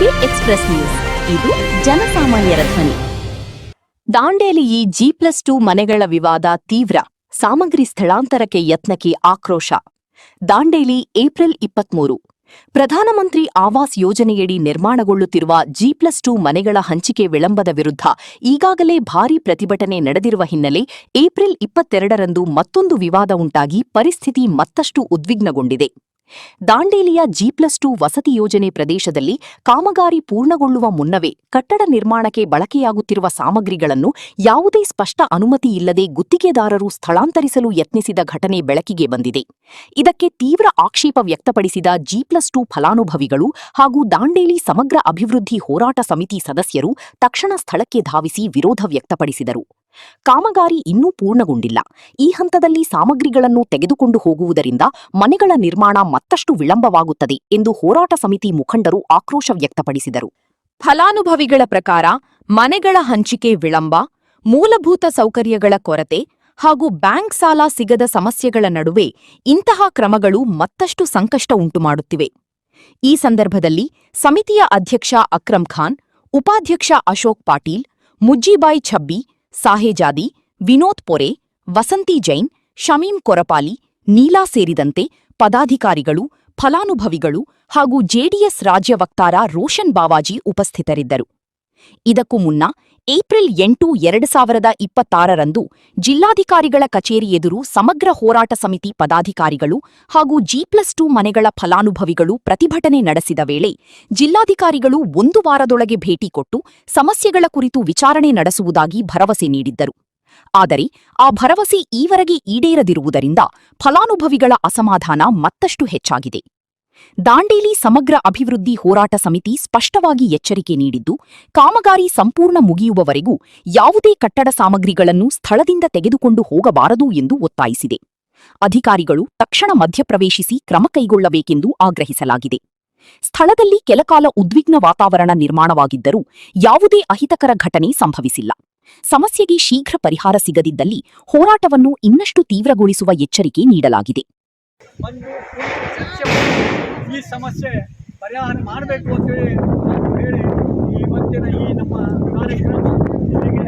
K express news, ಇದು ಜನಸಾಮಾನ್ಯರ ಧ್ವನಿ. ದಾಂಡೇಲಿ G+2 ಮನೆಗಳ ವಿವಾದ ತೀವ್ರ, ಸಾಮಗ್ರಿ ಸ್ಥಳಾಂತರಕ್ಕೆ ಯತ್ನಕ್ಕೆ ಆಕ್ರೋಶ. ದಾಂಡೇಲಿ ಏಪ್ರಿಲ್ 23. ಪ್ರಧಾನಮಂತ್ರಿ ಆವಾಸ್ ಯೋಜನೆಯಡಿ ನಿರ್ಮಾಣಗೊಳ್ಳುತ್ತಿರುವ G+2 ಮನೆಗಳ ಹಂಚಿಕೆ ವಿಳಂಬದ ವಿರುದ್ಧ ಈಗಾಗಲೇ ಭಾರೀ ಪ್ರತಿಭಟನೆ ನಡೆದಿರುವ ಹಿನ್ನೆಲೆ ಏಪ್ರಿಲ್ 22ರಂದು ಮತ್ತೊಂದು ವಿವಾದ ಉಂಟಾಗಿ ಪರಿಸ್ಥಿತಿ ಮತ್ತಷ್ಟು ಉದ್ವಿಗ್ನಗೊಂಡಿದೆ. ದಾಂಡೇಲಿಯ G+2 ವಸತಿ ಯೋಜನೆ ಪ್ರದೇಶದಲ್ಲಿ ಕಾಮಗಾರಿ ಪೂರ್ಣಗೊಳ್ಳುವ ಮುನ್ನವೇ ಕಟ್ಟಡ ನಿರ್ಮಾಣಕ್ಕೆ ಬಳಕೆಯಾಗುತ್ತಿರುವ ಸಾಮಗ್ರಿಗಳನ್ನು ಯಾವುದೇ ಸ್ಪಷ್ಟ ಅನುಮತಿ ಇಲ್ಲದೆ ಗುತ್ತಿಗೆದಾರರು ಸ್ಥಳಾಂತರಿಸಲು ಯತ್ನಿಸಿದ ಘಟನೆ ಬೆಳಕಿಗೆ ಬಂದಿದೆ. ಇದಕ್ಕೆ ತೀವ್ರ ಆಕ್ಷೇಪ ವ್ಯಕ್ತಪಡಿಸಿದ G+2 ಫಲಾನುಭವಿಗಳು ಹಾಗೂ ದಾಂಡೇಲಿ ಸಮಗ್ರ ಅಭಿವೃದ್ಧಿ ಹೋರಾಟ ಸಮಿತಿ ಸದಸ್ಯರು ತಕ್ಷಣ ಸ್ಥಳಕ್ಕೆ ಧಾವಿಸಿ ವಿರೋಧ ವ್ಯಕ್ತಪಡಿಸಿದರು. ಕಾಮಗಾರಿ ಇನ್ನೂ ಪೂರ್ಣಗೊಂಡಿಲ್ಲ. ಈ ಹಂತದಲ್ಲಿ ಸಾಮಗ್ರಿಗಳನ್ನು ತೆಗೆದುಕೊಂಡು ಹೋಗುವುದರಿಂದ ಮನೆಗಳ ನಿರ್ಮಾಣ ಮತ್ತಷ್ಟು ವಿಳಂಬವಾಗುತ್ತದೆ ಎಂದು ಹೋರಾಟ ಸಮಿತಿ ಮುಖಂಡರು ಆಕ್ರೋಶ ವ್ಯಕ್ತಪಡಿಸಿದರು. ಫಲಾನುಭವಿಗಳ ಪ್ರಕಾರ ಮನೆಗಳ ಹಂಚಿಕೆ ವಿಳಂಬ, ಮೂಲಭೂತ ಸೌಕರ್ಯಗಳ ಕೊರತೆ ಹಾಗೂ ಬ್ಯಾಂಕ್ ಸಾಲ ಸಿಗದ ಸಮಸ್ಯೆಗಳ ನಡುವೆ ಇಂತಹ ಕ್ರಮಗಳು ಮತ್ತಷ್ಟು ಸಂಕಷ್ಟ ಉಂಟುಮಾಡುತ್ತಿವೆ. ಈ ಸಂದರ್ಭದಲ್ಲಿ ಸಮಿತಿಯ ಅಧ್ಯಕ್ಷ ಅಕ್ರಂ ಖಾನ್, ಉಪಾಧ್ಯಕ್ಷ ಅಶೋಕ್ ಪಾಟೀಲ್, ಮುಜ್ಜಿಬಾಯಿ ಛಬ್ಬಿ, ಸಾಹೇಜಾದಿ, ವಿನೋದ್ ಪೊರೆ, ವಸಂತಿ ಜೈನ್, ಶಮೀಂ ಕೊರಪಾಲಿ, ನೀಲಾ ಸೇರಿದಂತೆ ಪದಾಧಿಕಾರಿಗಳು, ಫಲಾನುಭವಿಗಳು ಹಾಗೂ ಜೆಡಿಎಸ್ ರಾಜ್ಯ ವಕ್ತಾರ ರೋಷನ್ ಬಾವಾಜಿ ಉಪಸ್ಥಿತರಿದ್ದರು. ಇದಕ್ಕೂ ಮುನ್ನ ಏಪ್ರಿಲ್ 8, 2026ರಂದು ಜಿಲ್ಲಾಧಿಕಾರಿಗಳ ಕಚೇರಿ ಎದುರು ಸಮಗ್ರ ಹೋರಾಟ ಸಮಿತಿ ಪದಾಧಿಕಾರಿಗಳು ಹಾಗೂ G+2 ಮನೆಗಳ ಫಲಾನುಭವಿಗಳು ಪ್ರತಿಭಟನೆ ನಡೆಸಿದ ವೇಳೆ ಜಿಲ್ಲಾಧಿಕಾರಿಗಳು 1 ವಾರದೊಳಗೆ ಭೇಟಿ ಕೊಟ್ಟು ಸಮಸ್ಯೆಗಳ ಕುರಿತು ವಿಚಾರಣೆ ನಡೆಸುವುದಾಗಿ ಭರವಸೆ ನೀಡಿದ್ದರು. ಆದರೆ ಆ ಭರವಸೆ ಈವರೆಗೆ ಈಡೇರದಿರುವುದರಿಂದ ಫಲಾನುಭವಿಗಳ ಅಸಮಾಧಾನ ಮತ್ತಷ್ಟು ಹೆಚ್ಚಾಗಿದೆ. ದಾಂಡೇಲಿ ಸಮಗ್ರ ಅಭಿವೃದ್ಧಿ ಹೋರಾಟ ಸಮಿತಿ ಸ್ಪಷ್ಟವಾಗಿ ಎಚ್ಚರಿಕೆ ನೀಡಿದ್ದು, ಕಾಮಗಾರಿ ಸಂಪೂರ್ಣ ಮುಗಿಯುವವರೆಗೂ ಯಾವುದೇ ಕಟ್ಟಡ ಸಾಮಗ್ರಿಗಳನ್ನು ಸ್ಥಳದಿಂದ ತೆಗೆದುಕೊಂಡು ಹೋಗಬಾರದು ಎಂದು ಒತ್ತಾಯಿಸಿದೆ. ಅಧಿಕಾರಿಗಳು ತಕ್ಷಣ ಮಧ್ಯಪ್ರವೇಶಿಸಿ ಕ್ರಮ ಕೈಗೊಳ್ಳಬೇಕೆಂದು ಆಗ್ರಹಿಸಲಾಗಿದೆ. ಸ್ಥಳದಲ್ಲಿ ಕೆಲಕಾಲ ಉದ್ವಿಗ್ನ ವಾತಾವರಣ ನಿರ್ಮಾಣವಾಗಿದ್ದರೂ ಯಾವುದೇ ಅಹಿತಕರ ಘಟನೆ ಸಂಭವಿಸಿಲ್ಲ. ಸಮಸ್ಯೆಗೆ ಶೀಘ್ರ ಪರಿಹಾರ ಸಿಗದಿದ್ದಲ್ಲಿ ಹೋರಾಟವನ್ನು ಇನ್ನಷ್ಟು ತೀವ್ರಗೊಳಿಸುವ ಎಚ್ಚರಿಕೆ ನೀಡಲಾಗಿದೆ. ಈ ಸಮಸ್ಯೆ ಪರಿಹಾರ ಮಾಡಬೇಕು ಅಂತೇಳಿ ಹೇಳಿ ಇವತ್ತಿನ ಈ ನಮ್ಮ ಕಾರ್ಯಕ್ರಮ ಇಲ್ಲಿಗೆ